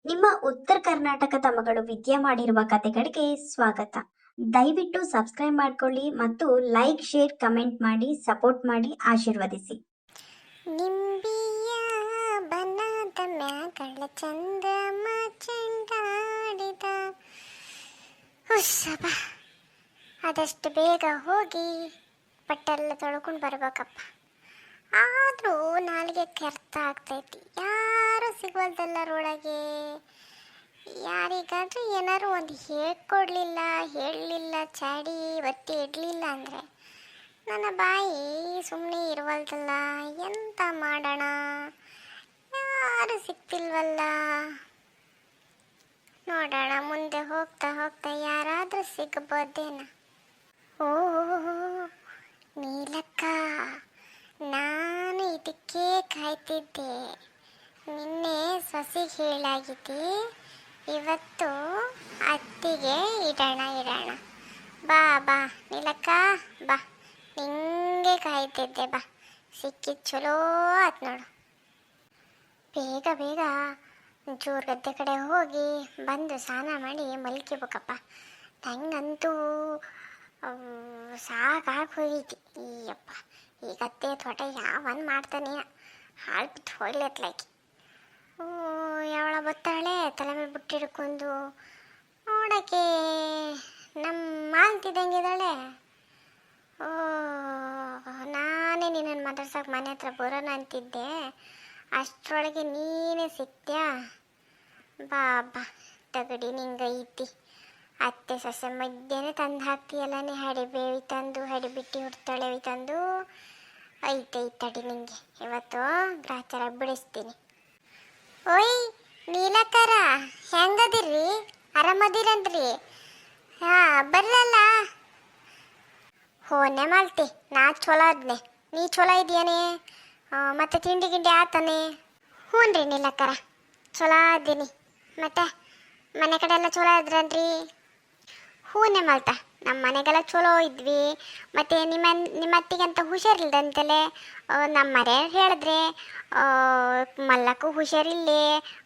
ನಿಮ್ಮ ಉತ್ತರ ಕರ್ನಾಟಕದ ಮಗಳು ವಿದ್ಯೆ ಮಾಡಿರುವ ಕತೆಗಳಿಗೆ ಸ್ವಾಗತ. ದಯವಿಟ್ಟು ಸಬ್ಸ್ಕ್ರೈಬ್ ಮಾಡ್ಕೊಳ್ಳಿ ಮತ್ತು ಲೈಕ್, ಶೇರ್, ಕಮೆಂಟ್ ಮಾಡಿ ಸಪೋರ್ಟ್ ಮಾಡಿ ಆಶೀರ್ವದಿಸಿ. ನಿಂಬಿಯ ಬನದ ಮ್ಯಾಗಳ ಚಂದ್ರಮ ಚೆಂಡಾಡಿದ ಹುಸ್ಸಬ ಆದಷ್ಟು ಬೇಗ ಹೋಗಿ ಬಟ್ಟೆಲ್ಲ ತೊಳ್ಕೊಂಡು ಬರ್ಬೇಕಪ್ಪ. ಆದರೂ ನಾಲಿಗೆ ಕೆರ್ತ ಆಗ್ತೈತಿ. ಯಾರು ಸಿಗವಲ್ದಲ್ಲ ರೋಡಾಗೆ. ಯಾರಿಗಾದ್ರೂ ಏನಾರು ಒಂದು ಹೇಳ್ಕೊಡ್ಲಿಲ್ಲ, ಹೇಳಲಿಲ್ಲ, ಚಾಡಿ ಒತ್ತಿ ಇಡಲಿಲ್ಲ ಅಂದರೆ ನನ್ನ ಬಾಯಿ ಸುಮ್ಮನೆ ಇರುವಲ್ದಲ್ಲ. ಎಂತ ಮಾಡೋಣ, ಯಾರು ಸಿಗ್ತಿಲ್ವಲ್ಲ. ನೋಡೋಣ ಮುಂದೆ ಹೋಗ್ತಾ ಹೋಗ್ತಾ ಯಾರಾದರೂ ಸಿಗಬಹುದೇನ. ಓ ನೀಲಕ್ಕ, ನಾನು ಇದಕ್ಕೆ ಕಾಯ್ತಿದ್ದೆ. ನಿನ್ನೆ ಸೊಸೆಗೆ ಹೇಳಾಗಿದ್ದೆ, ಇವತ್ತು ಅತ್ತಿಗೆ ಇಡೋಣ. ಬಾ ಬಾ ನೀಲಕ್ಕ, ಬಾ, ನಿಂಗೆ ಕಾಯ್ತಿದ್ದೆ. ಬಾ, ಸಿಕ್ಕಿದ್ ಚಲೋ ಆಯ್ತು ನೋಡು. ಬೇಗ ಬೇಗ ಜೋರು ಗದ್ದೆ ಕಡೆ ಹೋಗಿ ಬಂದು ಸ್ನಾನ ಮಾಡಿ ಮಲ್ಕಿಬೇಕಪ್ಪ. ನಂಗಂತೂ ಸಾಕಾಗಿ ಹೋಗೈತಿ. ಈಯಪ್ಪ, ಈ ಗದ್ದೆ ತೋಟ ಯಾವನ್ ಮಾಡ್ತಾನೆ, ಹಾಳು ಬಿಟ್ಟು ಹೋಗ್ಲತ್ಲಾಕಿ. ಯಾವಳ ಬತ್ತಾಳೆ ತಲೆ ಮೇಲೆ ಬುಟ್ಟಿ ಹಿಡ್ಕೊಂಡು. ನೋಡಕ್ಕೆ ನಮ್ಮ ಮಾಲ್ತಿದ್ದಂಗಿದ್ದಾಳೆ. ನಾನೇ ನಿನ್ನನ್ನು ಮಾತಾಡ್ಸೋಕೆ ಮನೆ ಹತ್ರ ಬರೋಣ ಅಂತಿದ್ದೆ, ಅಷ್ಟರೊಳಗೆ ನೀನೇ ಸಿಕ್ತ್ಯಾ. ಬಾ ಬಾ, ತಗಡಿ ನಿಂಗೈತಿ. ಅತ್ತೆ ಸೊಸೆ ಮಧ್ಯಾಹ್ನ ತಂದು ಹಾಕ್ತೀಯಲ್ಲನೇ, ಹಡಿಬೇವಿ ತಂದು, ಹಡಿಬಿಟ್ಟು ಹುಡ್ತಾಳೆವಿ ತಂದು. ಐತಡಿ ನಿಂಗೆ ಇವತ್ತು ಗ್ರಾಚಾರ ಬಿಡಿಸ್ತೀನಿ. ಓಯ್ ನೀಲಕ್ಕರ, ಹೆಂಗದಿರ್ರಿ? ಆರಾಮದಿರನ್ರಿ? ಬರ್ಲಲ್ಲ. ಹೋನೆ ಮಾಲ್ತಿ, ನಾ ಚಲೋ ಅದ್ನೆ, ನೀ ಚಲೋ ಇದೆಯೇನೆ? ಮತ್ತೆ ತಿಂಡಿ ಗಿಂಡಿ ಆತಾನೆ? ಹ್ಞೂ ರೀ ನೀಲಕ್ಕರ, ಚಲೋ ಅದ್ದೀನಿ. ಮತ್ತೆ ಮನೆ ಕಡೆ ಎಲ್ಲ ಚಲೋ ಇದ್ರನ್ರಿ? ಹೂನೆ ಮಾಲ್ತ, ನಮ್ಮ ಮನೆಗೆಲ್ಲ ಚಲೋ ಇದ್ವಿ. ಮತ್ತು ನಿಮ್ಮ ಅತ್ತಿಗಂತ ಹುಷಾರಿಲ್ದಂತಲೇ ನಮ್ಮ ಮರೆ ಹೇಳಿದ್ರೆ, ಮಲ್ಲಕ್ಕೂ ಹುಷಾರಿಲ್ಲೇ,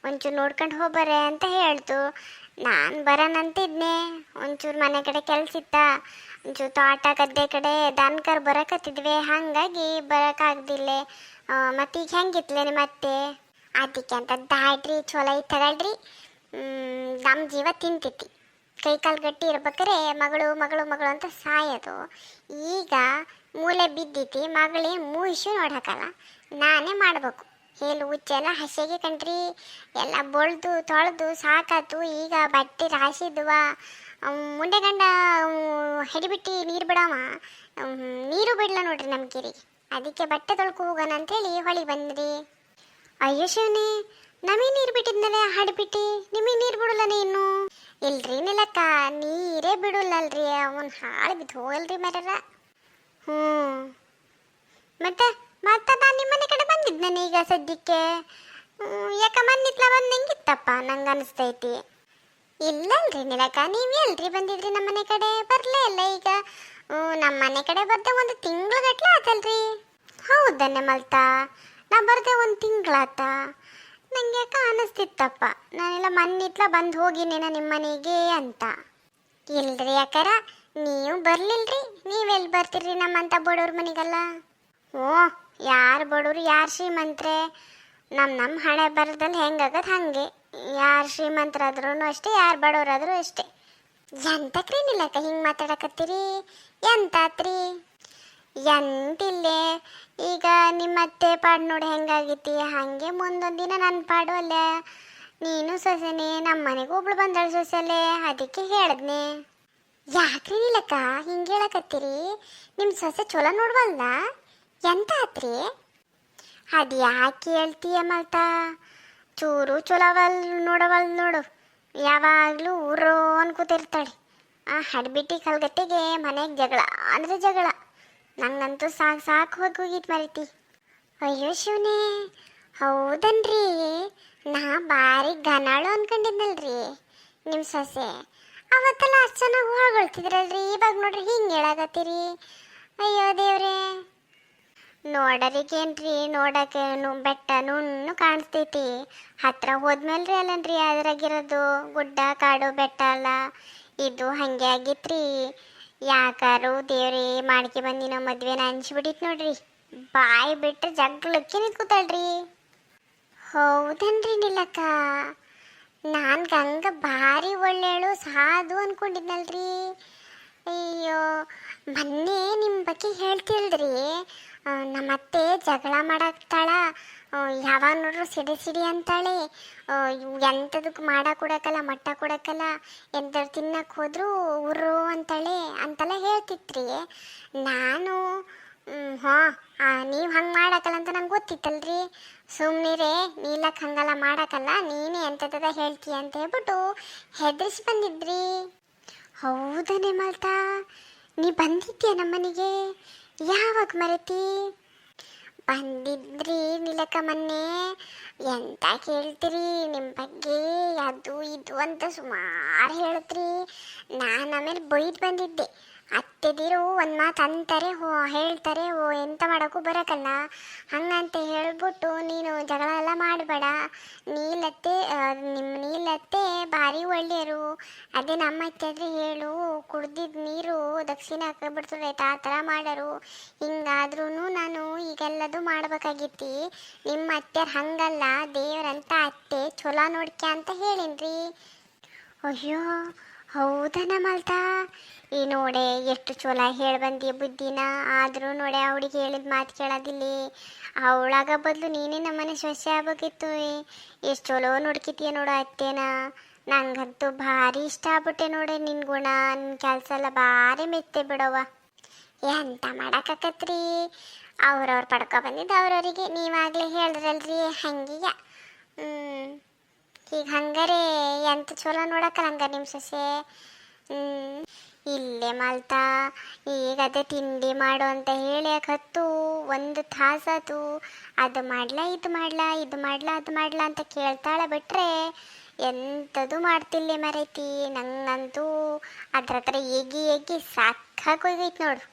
ಒಂಚೂರು ನೋಡ್ಕೊಂಡು ಹೋಗ್ಬರ್ರೆ ಅಂತ ಹೇಳ್ತು. ನಾನು ಬರೋಣಂತಿದ್ನೆ, ಒಂಚೂರು ಮನೆ ಕಡೆ ಕೆಲಸ ಇತ್ತ, ಒಂಚೂರು ತೋಟ ಗದ್ದೆ ಕಡೆ ದನಕರು ಬರೋಕತ್ತಿದ್ವಿ, ಹಾಗಾಗಿ ಬರೋಕ್ಕಾಗ್ದಿಲ್ಲ. ಮತ್ತು ಈಗ ಹೆಂಗಿತ್ಲೆ ನಿಮ್ಮ ಅತ್ತೆ? ಅದಕ್ಕೆ ಅಂತ ದಾಡ್ರಿ, ಚಲೋ ಐತೆ ತಗೊಳ್ರಿ. ನಮ್ಮ ಜೀವ ತಿಂತೈತಿ. ಕೈ ಕಾಲು ಗಟ್ಟಿ ಇರ್ಬೇಕಾರೆ ಮಗಳು ಮಗಳು ಮಗಳು ಅಂತ ಸಾಯೋದು. ಈಗ ಮೂಲೆ ಬಿದ್ದೈತಿ, ಮಗಳೇ ಮೂಯಿಸು ನೋಡೋಕ್ಕಲ್ಲ, ನಾನೇ ಮಾಡಬೇಕು. ಹೇಳು ಹುಚ್ಚೆಲ್ಲ ಹಸೆಗೆ ಕಣ್ರಿ, ಎಲ್ಲ ಬೊಳ್ದು ತೊಳೆದು ಸಾಕಾತು. ಈಗ ಬಟ್ಟೆ ರಾಸಿದ್ವ, ಮುಂದೆ ಗಂಡ ಹಿಡಿಬಿಟ್ಟು ನೀರು ಬಿಡವ, ನೀರು ಬಿಡಲ್ಲ ನೋಡ್ರಿ ನಮ್ಮ ಗಿರಿಗೆ. ಅದಕ್ಕೆ ಬಟ್ಟೆ ತೊಳ್ಕೊ ಹೋಗೋಣ ಅಂಥೇಳಿ ಹೊಳಿ ಬಂದ್ರಿ. ಅಯ್ಯೋ ಶಿವನೇ, ನಮಗೆ ನೀರು ಬಿಟ್ಟಿದ್ನಲ್ಲ ಹಾಡಿಬಿಟ್ಟು, ನಿಮಗೆ ನೀರು ಬಿಡಲ್ಲ ನೀನು? ಇಲ್ರಿ ನಿಲಕ್ಕ, ನೀರೇ ಬಿಡಲ್ಲಲ್ರಿ, ಅವನು ಹಾಳು ಬಿದ್ದು ಹೋಗಲ್ರಿ ಮರ್ಯಾರ. ಮತ್ತೆ ನಾನು ನಿಮ್ಮ ಮನೆ ಕಡೆ ಬಂದಿದ್ದೆ ಈಗ ಸದ್ಯಕ್ಕೆ. ಯಾಕ ಮನ್ನಿತ್ಲ ಬಂದು ಹೆಂಗಿತ್ತಪ್ಪ ನಂಗೆ ಅನಿಸ್ತೈತಿ. ಇಲ್ಲಲ್ರಿ ನಿಲಕ್ಕ, ನೀವು ಎಲ್ರಿ ಬಂದಿದ್ರಿ ನಮ್ಮ ಮನೆ ಕಡೆ? ಬರಲೇ ಇಲ್ಲ ಈಗ. ನಮ್ಮ ಮನೆ ಕಡೆ ಬರ್ದೆ ಒಂದು ತಿಂಗಳು ಗಟ್ಲೆ ಆತಲ್ರಿ. ಹೌದನ್ನೇ ಮಲ್ತಾ, ನಾ ಬರ್ದೆ ಒಂದು ತಿಂಗಳಾತ. ನಂಗೆ ಯಾಕೆ ಅನಿಸ್ತಿತ್ತಪ್ಪ, ನಾನೆಲ್ಲ ಮನ್ನಿತ್ಲ ಬಂದು ಹೋಗಿನೇನ ನಿಮ್ಮ ಮನೆಗೆ ಅಂತ. ಇಲ್ರಿ ಯಾಕಾರ, ನೀವು ಬರ್ಲಿಲ್ರಿ. ನೀವೆಲ್ಲಿ ಬರ್ತೀರಿ ನಮ್ಮಂಥ ಬಡವ್ರ ಮನೆಗೆಲ್ಲ? ಯಾರು ಬಡವ್ರು ಯಾರು ಶ್ರೀಮಂತ್ರೆ, ನಮ್ಮ ಹಣೆ ಬರದಲ್ಲಿ ಹೆಂಗಾಗದು ಹಾಗೆ. ಯಾರು ಶ್ರೀಮಂತರಾದ್ರೂ ಅಷ್ಟೇ, ಯಾರು ಬಡವರಾದ್ರೂ ಅಷ್ಟೇ. ಎಂತಕ್ರಿ ನಿಲ್ಲಕ್ಕ ಹಿಂಗೆ ಮಾತಾಡಕತ್ತೀರಿ? ಎಂತಾತ್ರಿ? ಎಂತಿಲ್ಲೇ, ಈಗ ನಿಮ್ಮ ಅತ್ತೆ ಪಾಡು ನೋಡಿ ಹೆಂಗಾಗಿತಿ, ಹಾಗೆ ಮುಂದೊಂದು ದಿನ ನನ್ನ ಪಾಡು ಅಲ್ಲ. ನೀನು ಸೊಸೆನೆ, ನಮ್ಮ ಮನೆಗೆ ಒಬ್ಳು ಬಂದಳು ಸೊಸೆಲೆ, ಅದಕ್ಕೆ ಹೇಳಿದ್ನೆ. ಯಾಕ್ರಿ ನಿಲ್ಲಕ್ಕ ಹಿಂಗೆ ಹೇಳಕತ್ತೀರಿ? ನಿಮ್ಮ ಸೊಸೆ ಚಲೋ ನೋಡ್ವಲ್ದ? ಎಂತ ಆತ್ರಿ? ಅದು ಯಾಕೆ ಹೇಳ್ತೀಯ ಮಲ್ತಾ? ಚೂರು ಚಲೋವಲ್ ನೋಡು, ಯಾವಾಗಲೂ ಊರು ಅನ್ಕೋತಿರ್ತಾಳೆ. ಹಡ್ಬಿಟ್ಟು ಕಲ್ಗಟ್ಟಿಗೆ ಮನೆಗೆ ಜಗಳ ಅಂದರೆ ಜಗಳ. ನಂಗಂತೂ ಸಾಕು ಹೋಗಿತ್ತು ಮರಿತಿ. ಅಯ್ಯೋ ಶಿವನೇ, ಹೌದನ್ರಿ? ನಾ ಭಾರಿ ಗನಾಳು ಅನ್ಕೊಂಡಿದ್ನಲ್ರಿ ನಿಮ್ಮ ಸೊಸೆ. ಅವತ್ತೆಲ್ಲ ಅಷ್ಟು ಚೆನ್ನಾಗಿ ಹೊಗಳ್ತಿದ್ರಲ್ರಿ, ಇವಾಗ ನೋಡ್ರಿ ಹಿಂಗೆ ಹೇಳಾಕತ್ತೀರಿ. ಅಯ್ಯೋ ದೇವ್ರೇ. ನೋಡರಿಗೇನ್ರಿ ನೋಡಕ್ಕೆ ಬೆಟ್ಟ ನುಣ್ಣು ಕಾಣಿಸ್ತೈತಿ. ಹತ್ರ ಹೋದ್ಮೇಲ್ರಿ ಅಲ್ಲನ್ರಿ ಅದ್ರಾಗಿರೋದು ಗುಡ್ಡ ಕಾಡು ಬೆಟ್ಟ ಅಲ್ಲ. ಇದು ಹಂಗೆ ಆಗಿತ್ರಿ. ಯಾಕಾರು ದೇವ್ರಿ ಮಾಡ್ಕೆ ಬಂದಿನೋ ಮದ್ವೆನ ಅನ್ಸ್ಬಿಟ್ಟಿತ್ ನೋಡ್ರಿ. ಬಾಯಿ ಬಿಟ್ರೆ ಜಗ್ಲಕ್ಕೆ ನಿಂತ್ಕೊತಾಳ್ರಿ. ಹೌದನ್ರಿ ನಿಲಕ್ಕ, ನಾನು ಗಂಗ ಭಾರಿ ಒಳ್ಳೆಯಳು ಸಾಧು ಅನ್ಕೊಂಡಿದ್ನಲ್ರಿ. ಅಯ್ಯೋ, ಮೊನ್ನೆ ನಿಮ್ಮ ಬಗ್ಗೆ ಹೇಳ್ತಿಲ್ದ್ರಿ, ನಮ್ಮತ್ತೆ ಜಗಳ ಮಾಡಾಕ್ತಾಳ. ಯಾವಾಗ ನೋಡ್ರು ಸಿಡಿ ಸಿಡಿ ಅಂತಾಳೆ. ಎಂಥದಕ್ಕೆ ಮಾಡಕ್ಕೆ ಕೊಡಕ್ಕಲ್ಲ, ಮಟ್ಟ ಕೊಡಕ್ಕಲ್ಲ, ಎಂಥದ್ದು ತಿನ್ನಕ್ಕೆ ಹೋದ್ರು ಉರು ಅಂತಾಳೆ ಅಂತೆಲ್ಲ ಹೇಳ್ತಿತ್ರಿ. ನಾನು ನೀವು ಹಂಗೆ ಮಾಡಕ್ಕಲ್ಲ ಅಂತ ನಂಗೆ ಗೊತ್ತಿತ್ತಲ್ರಿ. ಸುಮ್ಮನಿರೇ, ನೀಲಕ್ಕೆ ಹಂಗೆಲ್ಲ ಮಾಡಕ್ಕಲ್ಲ, ನೀನೇ ಎಂಥದ ಹೇಳ್ತೀಯ ಅಂತ ಹೇಳ್ಬಿಟ್ಟು ಹೆದರಿಸಿ ಬಂದಿದ್ರಿ. ಹೌದನೇ ಮಾಲ್ತಾ, ನೀ ಬಂದಿದ್ದೀಯ ನಮ್ಮನೆಗೆ? ಯಾವಾಗ ಮರೆತಿ? ಬಂದಿದ್ರಿ ನಿಲಕ ಮೊನ್ನೆ. ಎಂತ ಕೇಳ್ತೀರಿ ನಿಮ್ಮ ಬಗ್ಗೆ, ಅದು ಇದು ಅಂತ ಸುಮಾರು ಹೇಳಿದ್ರಿ. ನಾನು ಆಮೇಲೆ ಬೈದು ಬಂದಿದ್ದೆ. ಅತ್ತೆದಿರು ಒಂದು ಮಾತು ಅಂತಾರೆ, ಹೇಳ್ತಾರೆ, ಎಂತ ಮಾಡೋಕ್ಕೂ ಬರೋಕ್ಕಲ್ಲ ಹಂಗಂತ ಹೇಳ್ಬಿಟ್ಟು ನೀನು ಜಗಳ ಎಲ್ಲ ಮಾಡಬೇಡ. ನೀಲತ್ತೆ ನಿಮ್ಮ ನೀಲತ್ತೆ ಭಾರಿ ಒಳ್ಳೆಯರು. ಅದೇ ನಮ್ಮ ಅತ್ತೆ ಆದರೆ ಹೇಳು, ಕುಡ್ದಿದ್ದು ನೀರು ದಕ್ಷಿಣ ಹಾಕಿಬಿಡ್ತಾರೆ, ಆ ಥರ ಮಾಡೋರು. ಹಿಂಗಾದ್ರೂ ನಾನು ಈಗೆಲ್ಲದು ಮಾಡ್ಬೇಕಾಗಿತ್ತು. ನಿಮ್ಮ ಅತ್ತೆಯರು ಹಂಗಲ್ಲ, ದೇವರಂತ ಅತ್ತೆ ಚೊಲೋ ನೋಡ್ಕ್ಯ ಅಂತ ಹೇಳಿನ್ರಿ. ಅಯ್ಯೋ, ಹೌದನ ಮಾಲ್ತಾ? ಈ ನೋಡೆ ಎಷ್ಟು ಚೊಲೋ ಹೇಳಿ ಬಂದಿ ಬುದ್ಧಿನ. ಆದರೂ ನೋಡೆ ಅವಳಿಗೆ ಹೇಳಿದ ಮಾತು ಕೇಳೋದಿಲ್ಲ. ಅವಳಾಗ ಬದಲು ನೀನೇ ನಮ್ಮನೆ ಸೊಸೆ ಆಗ್ಬೇಕಿತ್ತು. ಎಷ್ಟು ಚೊಲೋ ನೋಡ್ಕಿತೀಯ ನೋಡು ಅತ್ತೇನ. ನಂಗಂತೂ ಭಾರಿ ಇಷ್ಟ ಆಗ್ಬಿಟ್ಟೆ ನೋಡೆ ನಿನ್ನ ಗುಣ, ನಿನ್ನ ಕೆಲಸ ಎಲ್ಲ ಭಾರಿ ಮೆತ್ತೆ ಬಿಡವ. ಎಂತ ಮಾಡೋಕ್ಕಾಕತ್ರಿ, ಅವ್ರವ್ರು ಪಡ್ಕೊ ಬಂದಿದ್ದು ಅವ್ರವರಿಗೆ. ನೀವಾಗಲೇ ಹೇಳಿದ್ರಲ್ರಿ ಹಂಗೀಗ. ಈಗ ಹಂಗಾರೆ ಎಂತ ಚಲೋ ನೋಡಕ್ಕಲ್ಲ ಹಂಗ ನಿಮ್ಮ ಸೊಸೆ. ಇಲ್ಲೇ ಮಾಲ್ತಾ, ಈಗ ಅದೇ ತಿಂಡಿ ಮಾಡು ಅಂತ ಹೇಳಿ ಹತ್ತು ಒಂದು ತಾಸಾತು. ಅದು ಮಾಡ್ಲಾ ಇದು ಮಾಡ್ಲಾ, ಇದು ಮಾಡ್ಲಾ ಅದು ಮಾಡ್ಲಾ ಅಂತ ಕೇಳ್ತಾಳೆ ಬಿಟ್ರೆ ಎಂಥದ್ದು ಮಾಡ್ತಿಲ್ಲ ಮರೈತಿ. ನಂಗಂತೂ ಅದ್ರ ಹತ್ರ ಎಗಿ ಸಾಕಾಗೋಗೈತೆ ನೋಡು.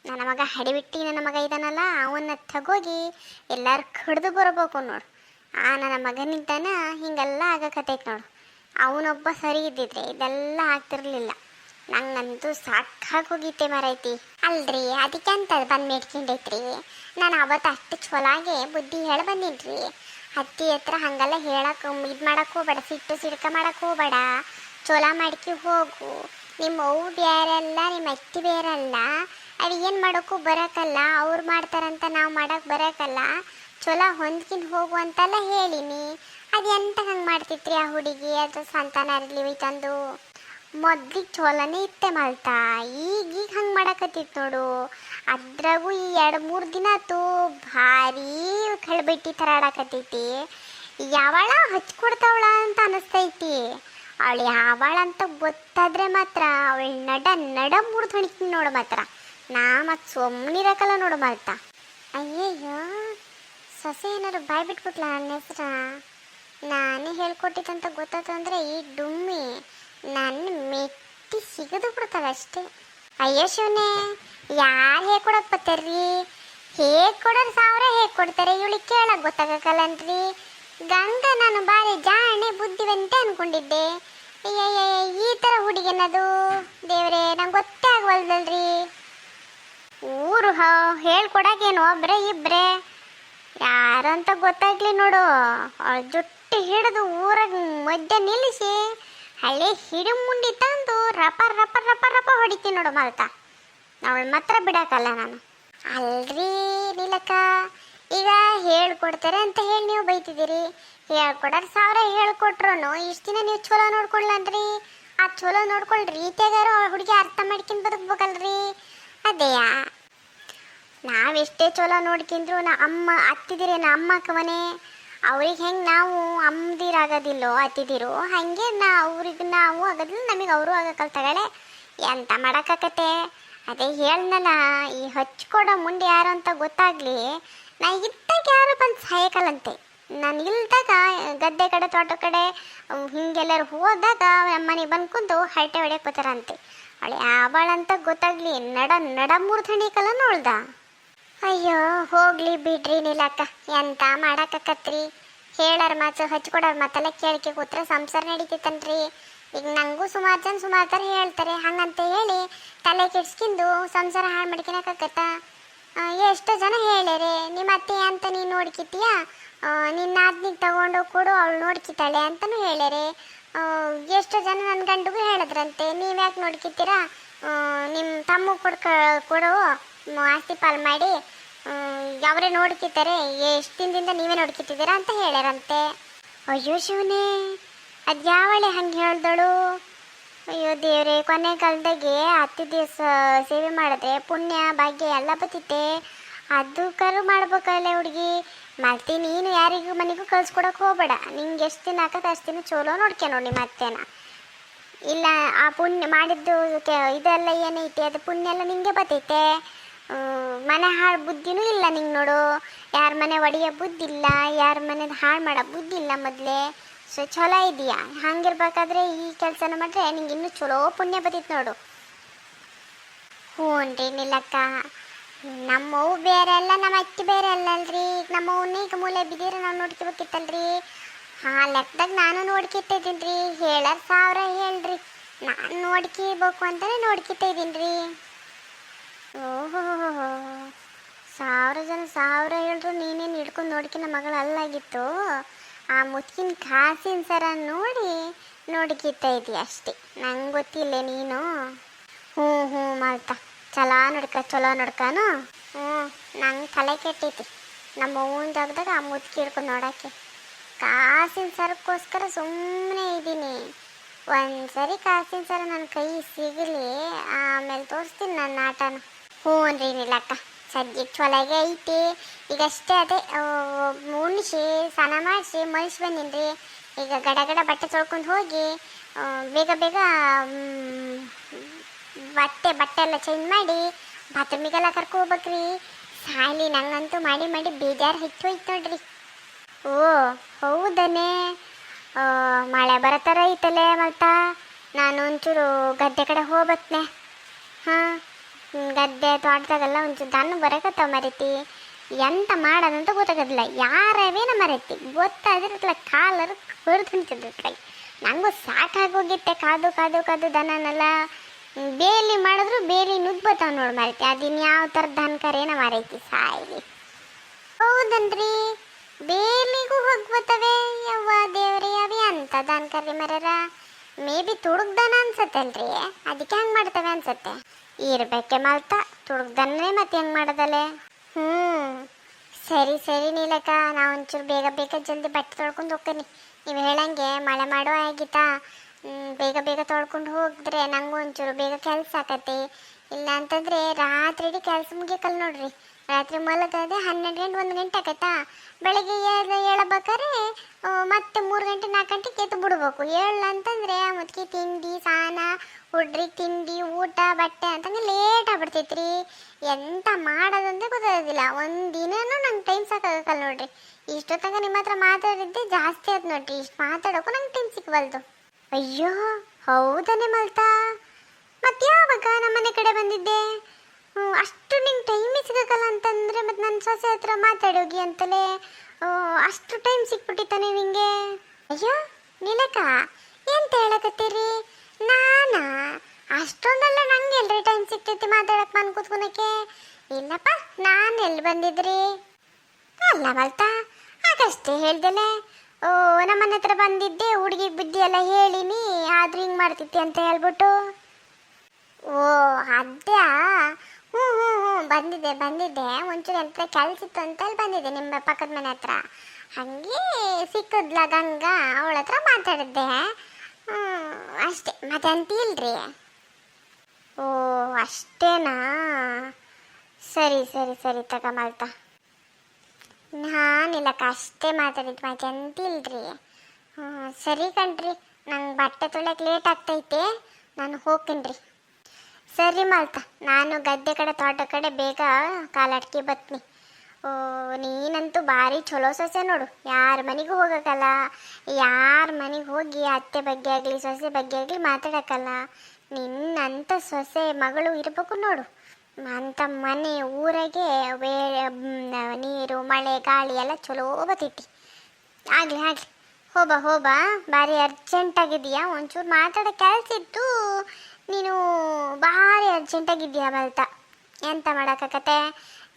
ನನ್ನ ಮಗ ಹಡಿಬಿಟ್ಟು ನನ್ನ ಮಗ ಇದ್ದಾನಲ್ಲ, ಅವನ್ನ ತಗೋಗಿ ಎಲ್ಲರೂ ಕಡ್ದು ಬರಬೇಕು ನೋಡು. ನನ್ನ ಮಗನಿದ್ದಾನ ಹಿಂಗೆಲ್ಲ ಆಗಕತ್ತೈತೆ ನೋಡು. ಅವನೊಬ್ಬ ಸರಿ ಇದ್ದಿದ್ರೆ ಇದೆಲ್ಲ ಆಗ್ತಿರ್ಲಿಲ್ಲ. ನಂಗಂತೂ ಸಾಕಾಗೋಗೈತೆ ಮರೈತಿ. ಅಲ್ರಿ, ಅದಕ್ಕೆ ಅಂತ ಬಂದು ಮೇಡ್ಕೊಂಡೈತ್ರಿ. ನಾನು ಅವತ್ತು ಅಷ್ಟು ಚೊಲಾಗೆ ಬುದ್ಧಿ ಹೇಳಿ ಬಂದಿನ್ರಿ. ಅತ್ತಿ ಹತ್ರ ಹಂಗೆಲ್ಲ ಹೇಳಕ್ಕೆ ಇದು ಮಾಡಕ್ಕೆ ಹೋಗ್ಬೇಡ, ಸಿಡ್ಕ ಮಾಡಕ್ಕೆ ಹೋಗ್ಬೇಡ, ಚೊಲೋ ಮಾಡ್ಕಿ ಹೋಗು. ನಿಮ್ಮ ಅವು ಬೇರೆಲ್ಲ, ನಿಮ್ಮ ಅತ್ತಿ ಬೇರೆಲ್ಲ. ಅದು ಏನು ಮಾಡೋಕ್ಕೂ ಬರೋಕ್ಕಲ್ಲ, ಅವ್ರು ಮಾಡ್ತಾರಂತ ನಾವು ಮಾಡೋಕ್ಕೆ ಬರೋಕ್ಕಲ್ಲ. ಚೊಲೋ ಹೊಂದ್ಕಿಂದು ಹೋಗು ಅಂತೆಲ್ಲ ಹೇಳಿನಿ. ಅದು ಎಂತ ಹಂಗೆ ಮಾಡ್ತಿತ್ರಿ ಆ ಹುಡುಗಿ? ಅದು ಸಂತಾನ ಇರಲಿ ತಂದು ಮೊದ್ಲಿಗೆ ಚೊಲೋನೇ ಇತ್ತೆ ಮಾಲ್ತಾ. ಈಗ ಹಂಗೆ ಮಾಡಕತ್ತಿತ್ತು ನೋಡು. ಅದ್ರಾಗೂ ಈ 2-3 ದಿನ ಆಯ್ತು ಭಾರಿ ಕಳ್ಬಿಟ್ಟಿ ಥರ ಆಡಕತ್ತೈತಿ. ಯಾವಳ ಹಚ್ಕೊಡ್ತಾವಳ ಅಂತ ಅನಿಸ್ತೈತಿ. ಅವಳು ಯಾವಳ ಅಂತ ಗೊತ್ತಾದ್ರೆ ಮಾತ್ರ ಅವಳು ನಡ ಮುರಿದು ಹೊಣಿತೀನಿ ನೋಡು ಮಾತ್ರ. ನಾ ಮತ್ತು ಸುಮ್ಮನಿರಕಲ್ಲ ನೋಡು ಮಾಲ್ತಾ. ಅಯ್ಯಯ್ಯೋ, ಸೊಸೆ ಏನಾರು ಬಾಯ್ ಬಿಟ್ಬಿಟ್ಲ ನನ್ನ ಹೆಸ್ರ? ನಾನೇ ಹೇಳ್ಕೊಟ್ಟಿದ್ದಂತ ಗೊತ್ತಾಯ್ತು ಅಂದರೆ ಈ ಡುಮ್ಮಿ ನನ್ನ ಮೆಟ್ಟಿ ಸಿಗದು ಬಿಡ್ತಾಳೆ ಅಷ್ಟೇ. ಅಯ್ಯೋ ಶಿವನೇ, ಯಾರು ಹೇಗೆ ಕೊಡಕ್ಕೆ ಬರ್ತಾರ್ರಿ? ಹೇಗೆ ಕೊಡೋರು 1000 ಹೇಗೆ ಕೊಡ್ತಾರೆ? ಇವಳಿಗೆ ಕೇಳಕ್ಕೆ ಗೊತ್ತಾಗಕ್ಕಲ್ಲನ್ರಿ. ಗಂಗಾ ನಾನು ಭಾರಿ ಜಾಣೆ ಬುದ್ಧಿವಂತೆ ಅನ್ಕೊಂಡಿದ್ದೆ. ಈ ಥರ ಹುಡುಗಿನದು ದೇವ್ರೆ, ನಂಗೆ ಗೊತ್ತೇ ಆಗವಲ್ದಲ್ರಿ. ಊರು ಹೇಳ್ಕೊಡಕೇನು ಒಬ್ರೆ ಇಬ್ರೆ ಯಾರು ಅಂತ ಗೊತ್ತಾಗ್ಲಿ ನೋಡು. ಅವಳ ಜುಟ್ಟು ಹಿಡಿದು ಊರಾಗ ಮಧ್ಯ ನಿಲ್ಲಿಸಿ ಹಳ್ಳಿ ಹಿಡಿ ಮುಂಡಿ ತಂದು ರಪ ರಪ ರಪ ರಪ ಹೊಡಿತೀನಿ ನೋಡು ಮಾಲ್ತಾ. ಅವಳು ಮಾತ್ರ ಬಿಡಕ್ಕಲ್ಲ ನಾನು. ಅಲ್ರಿ ನೀಲಕ್ಕ, ಈಗ ಹೇಳ್ಕೊಡ್ತಾರೆ ಅಂತ ಹೇಳಿ ನೀವು ಬೈತಿದ್ದೀರಿ. ಹೇಳ್ಕೊಡೋರು 1000 ಹೇಳ್ಕೊಟ್ರು ಇಷ್ಟು ದಿನ ನೀವು ಚಲೋ ನೋಡ್ಕೊಡ್ಲನ್ರಿ. ಆ ಚಲೋ ನೋಡ್ಕೊಳ್ರಿ ರೀತಿಯಾಗಾರು ಹುಡುಗಿ ಅರ್ಥ ಮಾಡ್ಕೊಂಡು ಬದುಕ್ಬೇಕಲ್ರಿ. ಅದೇಯಾ ನಾವೆಷ್ಟೇ ಚಲೋ ನೋಡ್ಕೊಂಡ್ರು ಅಮ್ಮ ಅತ್ತಿದಿರಿ ಅಮ್ಮಕ್ಕ ಮನೆ. ಅವ್ರಿಗೆ ಹೆಂಗೆ ನಾವು ಅಮ್ಮದಿರಾಗೋದಿಲ್ಲೋ ಅತ್ತಿದಿರು, ಹಾಗೆ ಅವ್ರಿಗೆ ನಾವು ಆಗೋದಿಲ್ಲ, ನಮಗೆ ಅವರು ಆಗಕ್ಕಲ್ ತಗಳೆ. ಎಂತ ಮಾಡೋಕ್ಕಾಕತ್ತೆ? ಅದೇ ಹೇಳ್ನಲ್ಲ, ಈ ಹಚ್ಕೊಡೋ ಮುಂದೆ ಯಾರು ಅಂತ ಗೊತ್ತಾಗ್ಲಿ. ನಾ ಇದ್ದಾಗ ಯಾರು ಬಂದು ಸಾಯಕಲ್ಲಂತೆ. ನಾನು ಇಲ್ದಾಗ ಗದ್ದೆ ಕಡೆ ತೋಟ ಕಡೆ ಹಿಂಗೆಲ್ಲರೂ ಹೋದಾಗ ನಮ್ಮನೆಗೆ ಬಂದು ಕುಂತು ಹರಟೆ ಹೊಡ್ಯಕೋತಾರಂತೆ. ಅವಳು ಯಾವಳಂತ ಗೊತ್ತಾಗ್ಲಿ ನಡ ಮುರ್ಧಣಿಕಲ್ಲ ನೋಳ್ದ. ಅಯ್ಯೋ ಹೋಗ್ಲಿ ಬಿಡ್ರಿ ನಿಲಕ್ಕ, ಎಂತ ಮಾಡಾಕತ್ರಿ. ಹೇಳಾರ ಮಾತು ಹಚ್ಕೊಡೋರ್ ಮಾತೆಲ್ಲ ಕೇಳಿಕೆ ಕೂತ್ರೆ ಸಂಸಾರ ನಡೀತೈತನ್ರಿ. ಈಗ ನಂಗೂ ಸುಮಾರು ಜನ ಹೇಳ್ತಾರೆ, ಹಂಗಂತ ಹೇಳಿ ತಲೆ ಕೆಡ್ಸ್ಕಿಂದು ಸಂಸಾರ ಹಾಳು ಮಾಡ್ಕೊಳಕಾಗತ್ತ? ಎಷ್ಟೋ ಜನ ಹೇಳ್ಯಾರೆ, ನಿಮ್ಮ ಅತ್ತೆ ಅಂತ ನೀನು ನೋಡ್ಕಿತೀಯ, ನಿನ್ನ ನಾದ್ನಿಗೆ ತಗೊಂಡು ಕೊಡು ಅವಳು ನೋಡ್ಕಿತಾಳೆ ಅಂತಲೂ ಹೇಳ್ಯಾರೆ. ಎಷ್ಟೋ ಜನ ನನ್ನ ಗಂಡಿಗೂ ಹೇಳಿದ್ರಂತೆ, ನೀವ್ಯಾಕೆ ನೋಡ್ಕಿತೀರಾ, ನಿಮ್ಮ ತಮ್ಮ ಕೊಡು ಆಸ್ತಿ ಪಾಲು ಮಾಡಿ ಅವರೇ ನೋಡ್ಕಿತಾರೆ, ಎಷ್ಟು ದಿನದಿಂದ ನೀವೇ ನೋಡ್ಕಿತಿದ್ದೀರಾ ಅಂತ ಹೇಳ್ಯಾರಂತೆ. ಅಯ್ಯೋ ಶಿವನೇ, ಅದ್ಯಾವಳೆ ಹಂಗೆ ಹೇಳ್ದಳು? ಅಯ್ಯೋ ದೇವ್ರೆ, ಕೊನೆ ಕಾಲದಾಗೆ ಹತ್ತು ದಿವಸ ಸೇವೆ ಮಾಡಿದ್ರೆ ಪುಣ್ಯ ಭಾಗ್ಯ ಎಲ್ಲ ಬರ್ತೈತೆ. ಅದು ಕರು ಮಾಡ್ಬೇಕಲ್ಲ ಹುಡುಗಿ. ಮತ್ತೆ ನೀನು ಯಾರಿಗೂ ಮನೆಗೂ ಕಳ್ಸ್ಕೊಡಕ್ಕೆ ಹೋಗ್ಬೇಡ. ನಿಂಗೆ ಎಷ್ಟು ದಿನ ಹಾಕತ್ತೆ ಅಷ್ಟು ದಿನ ಚಲೋ ನೋಡ್ಕೆ ನೋಡಿ ನಿಮ್ಮ ಅತ್ತೆನ. ಇಲ್ಲ ಆ ಪುಣ್ಯ ಮಾಡಿದ್ದು ಇದೆಲ್ಲ ಏನೈತೆ ಅದು ಪುಣ್ಯ ಎಲ್ಲ ನಿಂಗೆ ಬರ್ತೈತೆ. ಮನೆ ಹಾಳು ಬುದ್ಧಿನೂ ಇಲ್ಲ ನಿಂಗೆ ನೋಡು. ಯಾರ ಮನೆ ಒಡೆಯೋ ಬುದ್ಧಿ ಇಲ್ಲ, ಯಾರ ಮನೆ ಹಾಳು ಮಾಡೋ ಬುದ್ಧಿ ಇಲ್ಲ ಮೊದಲೇ. ಸೊ ಚಲೋ ಇದೆಯಾ? ಹಂಗಿರ್ಬೇಕಾದ್ರೆ ಈ ಕೆಲಸನ ಮಾಡ್ರೆ ನಿಂಗೆ ಇನ್ನೂ ಚಲೋ ಪುಣ್ಯ ಬರ್ತೈತೆ ನೋಡು. ಹ್ಞೂನ್ರಿ ನಿಲ್ಲಕ್ಕ, ನಮ್ಮವು ಬೇರೆ ಅಲ್ಲ, ನಮ್ಮ ಅಕ್ಕಿ ಬೇರೆ ಅಲ್ಲಲ್ರಿ. ಈಗ ನಮ್ಮವನ್ನ ಈಗ ಮೂಲೆ ಬಿದ್ದೀರ ನಾವು ನೋಡ್ಕೋಬೇಕಿತ್ತಲ್ರಿ. ಲೆಕ್ಕದಾಗ ನಾನು ನೋಡ್ಕಿತಾ ಇದ್ದೀನಿ ರೀ. ಹೇಳಾರ 1000 ಹೇಳ್ರಿ, ನಾನು ನೋಡ್ಕಿಬೇಕು ಅಂತಲೇ ನೋಡ್ಕಿತಾ ಇದ್ದೀನಿ ರೀ. ಓಹೋ, 1000 ಜನ 1000 ಹೇಳ್ರು ನೀನೇನು ಹಿಡ್ಕೊಂಡು ನೋಡ್ಕಿನ ಮಗಳು ಅಲ್ಲಾಗಿತ್ತು. ಆ ಮುಚ್ಚಿನ ಕಾಸಿನ ಸರ ನೋಡಿ ನೋಡ್ಕಿತಾ ಇದೀಯ ಅಷ್ಟೇ, ನಂಗೆ ಗೊತ್ತಿಲ್ಲ ನೀನು. ಹ್ಞೂ ಮಾಡ್ತಾ ಚಲೋ ನೋಡ್ಕಾನು. ನಂಗೆ ತಲೆ ಕೆಟ್ಟೈತಿ ನಮ್ಮ ಅವ್ವನ ಜಾಗದಾಗ ಆ ಮುಚ್ಕಿ ಹಿಡ್ಕೊಂಡು ನೋಡೋಕ್ಕೆ. ಕಾಸಿನ ಸರಕ್ಕೋಸ್ಕರ ಸುಮ್ಮನೆ ಇದ್ದೀನಿ. ಒಂದ್ಸರಿ ಕಾಸಿನ ಸರ ನನ್ನ ಕೈ ಸಿಗಲಿ, ಆಮೇಲೆ ತೋರಿಸ್ತೀನಿ ನನ್ನ ಆಟನ. ಹ್ಞೂನ್ರಿ ನಿಲ್ಲಕ್ಕ, ಸದ್ಯಕ್ಕೆ ಚೊಲಾಗೆ ಐತಿ. ಈಗಷ್ಟೇ ಅದೇ ಉಣಿಸಿ ಸ್ನಾನ ಮಾಡಿಸಿ ಮಲ್ಸಿ ಬಂದೀನಿ. ಈಗ ಗಡ ಬಟ್ಟೆ ತೊಳ್ಕೊಂಡು ಹೋಗಿ ಬೇಗ ಬಟ್ಟೆ ಎಲ್ಲ ಚೇಂಜ್ ಮಾಡಿ ಬಾತ್ರೂಮಿಗೆಲ್ಲ ಕರ್ಕೋಬೇಕ್ರಿ. ಸಾಲಿ ನಂಗಂತೂ ಮಾಡಿ ಬೇಜಾರು ಹೆಚ್ಚು ಹೋಯ್ತು ನೋಡ್ರಿ. ಓ ಹೌದನೇ, ಮಳೆ ಬರೋ ಥರ ಐತಲ್ಲೇ. ಮತ್ತ ನಾನು ಒಂಚೂರು ಗದ್ದೆ ಕಡೆ ಹೋಗ್ಬತ್ನೆ. ಹಾಂ, ಗದ್ದೆ ತೋಟದಾಗೆಲ್ಲ ಒಂಚೂರು ದನ ಬರಕತ್ತಾವ ಮರೀತಿ. ಎಂತ ಮಾಡೋದಂತ ಗೊತ್ತಾಗೋದಿಲ್ಲ. ಯಾರವೇನ ಮರೈತಿ ಗೊತ್ತಾದಿರತ್ತಲ್ಲ, ಕಾಲರು ಹೊರದು ನಿಂತಿರ್ತೈತಿ. ನನಗೂ ಸಾಕಾಗೋಗಿತ್ತೆ ಕಾದು ದನನೆಲ್ಲ. ಬೇಲಿ ಮಾಡಿದ್ರು ಬೇಲಿ ನುಗ್ಬತ್ತಾವ ನೋಡಿ ಮರೈತಿ. ಅದಿನ್ನು ಯಾವ ಥರದ ದನಕರೇನ ಮರೈತಿ ಸಾಯಿಲಿ. ಹೌದನ್ರಿ, ಬೇಲಿಗೂ ಹೋಗ್ಬತ್ತವೆ. ಯವ್ವ ದೇವ್ರಿ, ಅವಿ ಅಂತ ದನಕರಿ ಮರ್ಯಾರ. ಮೇ ಬಿ ತುಡುಗ್ದನ ಅನ್ಸತ್ತಲ್ರಿ, ಅದಕ್ಕೆ ಹೆಂಗೆ ಮಾಡ್ತವೆ ಅನ್ಸತ್ತೆ. ಇರ್ಬೇಕೆ ಮಾಲ್ತಾ ತುಡುಗ್ದನ್ನೇ ಮತ್ತೆ ಹೆಂಗೆ ಮಾಡೋದಲ್ಲೇ. ಸರಿ ನೀಲಕ್ಕ, ನಾವು ಒಂಚೂರು ಬೇಗ ಜಲ್ದಿ ಬಟ್ಟೆ ತೊಳ್ಕೊಂಡು ಹೋಗ್ತೀನಿ. ನೀವು ಹೇಳಂಗೆ ಮಳೆ ಮಾಡೋ ಆಗಿತ್ತಾ, ಬೇಗ ತೊಳ್ಕೊಂಡು ಹೋಗಿದ್ರೆ ನಂಗೂ ಒಂಚೂರು ಬೇಗ ಕೆಲಸ ಆಕತಿ. ಇಲ್ಲ ಅಂತಂದರೆ ರಾತ್ರಿ ಕೆಲಸ ಮುಗಿಯಕಲ್ಲ ನೋಡ್ರಿ. ರಾತ್ರಿ ಮಲಗದೆ 12 ಗಂಟೆ 1 ಗಂಟೆ ಆಕೈತಾ. ಬೆಳಗ್ಗೆ ಏಳಬೇಕಾದ್ರೆ ಮತ್ತೆ 3 ಗಂಟೆ 4 ಗಂಟೆಗೆ ಎದ್ದು ಬಿಡ್ಬೇಕು. ಏಳಲ್ಲ ಅಂತಂದರೆ ಮುದ್ಕಿ ತಿಂಡಿ ಸ್ನಾನ ಹುಡ್ರಿಗೆ ತಿಂಡಿ ಊಟ ಬಟ್ಟೆ ಅಂತಂಗೆ ಲೇಟ್ ಆಗ್ಬಿಡ್ತೈತ್ರಿ. ಎಂತ ಮಾಡೋದಂದ್ರೆ ಗೊತ್ತಾಗೋದಿಲ್ಲ. ಒಂದು ದಿನನೂ ನಂಗೆ ಟೈಮ್ ಸಾಕಾಗಲ್ಲ ನೋಡ್ರಿ. ಇಷ್ಟೊತ್ತಾಗ ನಿಮ್ಮ ಹತ್ರ ಮಾತಾಡಿದ್ದೆ ಜಾಸ್ತಿ ಆಯ್ತು ನೋಡ್ರಿ. ಇಷ್ಟು ಮಾತಾಡೋಕ್ಕೂ ನಂಗೆ ಟೈಮ್ ಸಿಕ್ಕವಲ್ದು. ಅಯ್ಯೋ ಹೌದನೇ ಮಲ್ತಾ, ಮತ್ತೆ ಯಾವಾಗ ನಮ್ಮನೆ ಕಡೆ ಬಂದಿದ್ದೆ? ಅಷ್ಟು ನಿಂಗೆ ಟೈಮೇ ಸಿಗಕ್ಕಲ್ಲ ಅಂತಂದರೆ ಮತ್ತು ನನ್ನ ಸೊಸೆ ಹತ್ರ ಮಾತಾಡೋಗಿ ಅಂತಲೇ ಅಷ್ಟು ಟೈಮ್ ಸಿಕ್ಬಿಟ್ಟಿತ್ತಾನೆ ನಿಂಗೆ? ಅಯ್ಯೋ ನಿಲಕ, ಎಂತ ಹೇಳಕತ್ತೀರಿ? ನಾನಾ ಅಷ್ಟೊಂದಲ್ಲ, ನಂಗೆ ಎಲ್ರಿ ಟೈಮ್ ಸಿಗ್ತೈತಿ ಮಾತಾಡಕ್ಕೆ ಬಂದು ಕೂತ್ಕೊಳಕ್ಕೆ? ಇಲ್ಲಪ್ಪ, ನಾನು ಎಲ್ಲಿ ಬಂದಿದ್ರಿ? ಅಲ್ಲ ಮಲ್ತಾ, ಆಗಷ್ಟೇ ಹೇಳ್ದಲೆ. ನಮ್ಮನೆ ಹತ್ರ ಬಂದಿದ್ದೆ, ಹುಡುಗಿಗೆ ಬುದ್ಧಿ ಎಲ್ಲ ಹೇಳಿನಿ, ಆದ್ರೂ ಹಿಂಗೆ ಮಾಡ್ತಿದ್ದೆ ಅಂತ ಹೇಳ್ಬಿಟ್ಟು. ಓ ಅದ್ಯಾ? ಹ್ಞೂ ಬಂದಿದ್ದೆ. ಒಂಚೂರು ಎಂತ ಕೆಲಸ ಇತ್ತು ಅಂತೇಳಿ ಬಂದಿದ್ದೆ ನಿಮ್ಮ ಪಕ್ಕದ ಮನೆ ಹತ್ರ. ಹಾಗೆ ಸಿಕ್ಕದ್ಲ ಗಂಗಾ, ಅವಳ ಹತ್ರ ಮಾತಾಡಿದ್ದೆ. ಅಷ್ಟೇ, ಮತ್ತೆ ಅಂತ ಇಲ್ರಿ. ಓ ಅಷ್ಟೇನಾ? ಸರಿ ತಗ ಮಲ್ತಾ. ನಾನಿಲ್ಲಕ್ಕ, ಅಷ್ಟೇ ಮಾತಾಡಿದ್ದು, ಮತ್ತೆ ಅಂತ ಇಲ್ರಿ. ಸರಿ ಕಣ್ರಿ, ನಂಗೆ ಬಟ್ಟೆ ತೊಳೆಯಕ್ಕೆ ಲೇಟ್ ಆಗ್ತೈತೆ, ನಾನು ಹೋಗ್ತೀನಿ ರೀ. ಸರಿ ಮಲ್ತಾ, ನಾನು ಗದ್ದೆ ಕಡೆ ತೋಟ ಕಡೆ ಬೇಗ ಕಾಲಾಡ್ಕಿ ಬತ್ನಿ. ನೀನಂತೂ ಭಾರಿ ಚಲೋ ಸೊಸೆ ನೋಡು. ಯಾರ ಮನೆಗೂ ಹೋಗೋಕ್ಕಲ್ಲ, ಯಾರ ಮನೆಗೆ ಹೋಗಿ ಅತ್ತೆ ಬಗ್ಗೆ ಆಗಲಿ ಸೊಸೆ ಬಗ್ಗೆ ಆಗಲಿ ಮಾತಾಡೋಕ್ಕಲ್ಲ. ನಿನ್ನಂಥ ಸೊಸೆ ಮಗಳು ಇರಬೇಕು ನೋಡು. ಅಂತ ಮನೆ ಊರಾಗೆ ನೀರು ಮಳೆ ಗಾಳಿ ಎಲ್ಲ ಚಲೋ ಬತ್ತೈತಿ. ಆಗಲಿ ಆಗಲಿ, ಹೋಬಾ ಭಾರಿ ಅರ್ಜೆಂಟಾಗಿದೆಯಾ, ಒಂಚೂರು ಮಾತಾಡೋ ಕೆಲಸ ಇತ್ತು. ನೀನು ಭಾರಿ ಅರ್ಜೆಂಟಾಗಿದ್ದೀಯಾ ಬಲ್ತ, ಎಂತ ಮಾಡೋಕ್ಕತ್ತೆ.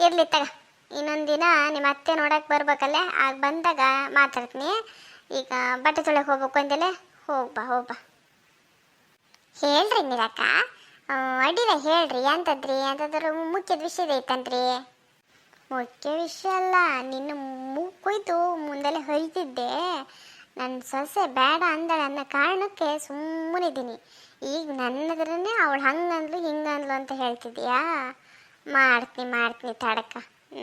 ಇರಲಿ ತಗ, ಇನ್ನೊಂದು ದಿನ ನಿಮ್ಮ ಅತ್ತೆ ನೋಡಕ್ಕೆ ಬರ್ಬೇಕಲ್ಲೇ, ಆಗ ಬಂದಾಗ ಮಾತಾಡ್ತೀನಿ. ಈಗ ಬಟ್ಟೆ ತೊಳೆಗೆ ಹೋಗ್ಬೇಕು ಅಂದಲೇ, ಹೋಗ್ಬಾ. ಹೇಳ್ರಿ ನೀರಕ್ಕ, ಅಡ್ಡಿಲ್ಲ ಹೇಳ್ರಿ, ಎಂತಂದ್ರೂ ಮುಖ್ಯದ ವಿಷಯದ ಐತಂತ್ರಿ. ಮುಖ್ಯ ವಿಷಯ ಅಲ್ಲ, ನಿನ್ನ ಮೂಗು ಕೊಯ್ದು ಮುಂದೆಲ್ಲ ಹೊಯ್ತಿದ್ದೆ. ನನ್ನ ಸೊಸೆ ಬೇಡ ಅಂದಳ ಅನ್ನೋ ಕಾರಣಕ್ಕೆ ಸುಮ್ಮನಿದ್ದೀನಿ. ಈಗ ನನ್ನದ್ರೇ ಅವಳು ಹಂಗಂದ್ಲು ಹಿಂಗಂದ್ಲು ಅಂತ ಹೇಳ್ತಿದ್ದೀಯಾ? ಮಾಡ್ತೀನಿ ತಡಕ.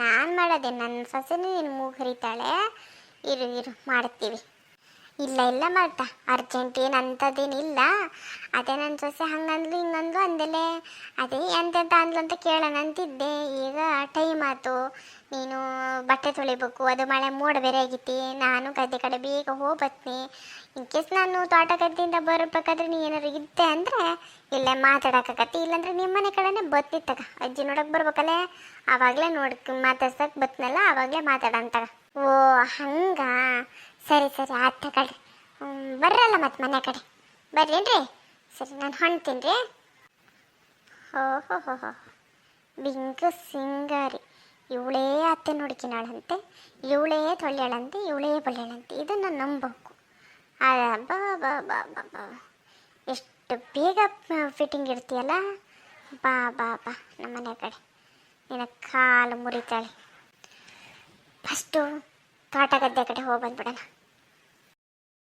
ನಾನು ಮಾಡೋದೆ, ನನ್ನ ಸೊಸೆನೇ ನಿನ್ನ ಮೂಗು ಹರಿತಾಳೆ. ಇರು ಮಾಡ್ತೀವಿ. ಇಲ್ಲ ಮಾಡ್ತಾ, ಅರ್ಜೆಂಟ್ ಏನು ಅಂಥದ್ದೇನಿಲ್ಲ. ಅದೇ ನನ್ನ ಸೊಸೆ ಹಂಗಂದ್ಲು ಹಿಂಗಂದ್ಲು ಅಂದಲೆ, ಅದೇ ಎಂತೆಂತ ಅಂದ್ಲು ಅಂತ ಕೇಳೋಣ ಅಂತಿದ್ದೆ. ಈಗ ಟೈಮ್ ಆಯ್ತು, ನೀನು ಬಟ್ಟೆ ತೊಳಿಬೇಕು, ಅದು ಮಳೆ ಮೋಡ ಬೇರೆ ಆಗೈತಿ. ನಾನು ಗದ್ದೆ ಕಡೆ ಬೇಗ ಹೋಗ್ಬತ್ನಿ. ಇನ್ ಕೇಸ್ ನಾನು ತೋಟ ಗದ್ದೆಯಿಂದ ಬರಬೇಕಾದ್ರೆ ನೀ ಏನಾರು ಇದ್ದೆ ಅಂದರೆ ಇಲ್ಲೇ ಮಾತಾಡೋಕ್ಕಾಗತ್ತೆ. ಇಲ್ಲಾಂದ್ರೆ ನಿಮ್ಮ ಮನೆ ಕಡೆನೇ ಬತ್ನಿ ತಗ. ಅಜ್ಜಿ ನೋಡೋಕೆ ಬರ್ಬೇಕಲ್ಲೇ, ಆವಾಗಲೇ ಮಾತಾಡ್ಸಕ್ಕೆ ಬತ್ನಲ್ಲ, ಆವಾಗಲೇ ಮಾತಾಡಂತಾಗ. ಓ ಹಂಗ, ಸರಿ ಆಯ್ತು ತಗೊಳ್ರಿ. ಬರ್ರಲ್ಲ ಮತ್ತು ಮನೆ ಕಡೆ ಬರ್ರೇನ್ರಿ? ಸರಿ, ನಾನು ಹೊಣ್ತೀನಿ ರೀ. ಹೋ ಬಿಂಕು ಸಿಂಗಾರಿ, ಇವಳೇ ಅತ್ತೆ ನೋಡ್ಕಿನಾಳಂತೆ, ಇವಳೇ ತೊಳ್ಯಾಳಂತೆ, ಇವಳೇ ಬಳ್ಯಾಳಂತೆ. ಇದನ್ನು ನಂಬಬೇಕು. ಬಾ ಎಷ್ಟು ಬೇಗ ಫಿಟ್ಟಿಂಗ್ ಇರ್ತೀಯಲ್ಲ. ಬಾ ನಮ್ಮ ಮನೆ ಕಡೆ, ನಿನ್ನ ಕಾಲು ಮುರಿತಾಳೆ. ಫಸ್ಟು ತೋಟ ಗದ್ದೆ ಕಡೆ ಹೋಗಿ ಬಂದ್ಬಿಡೋಣ.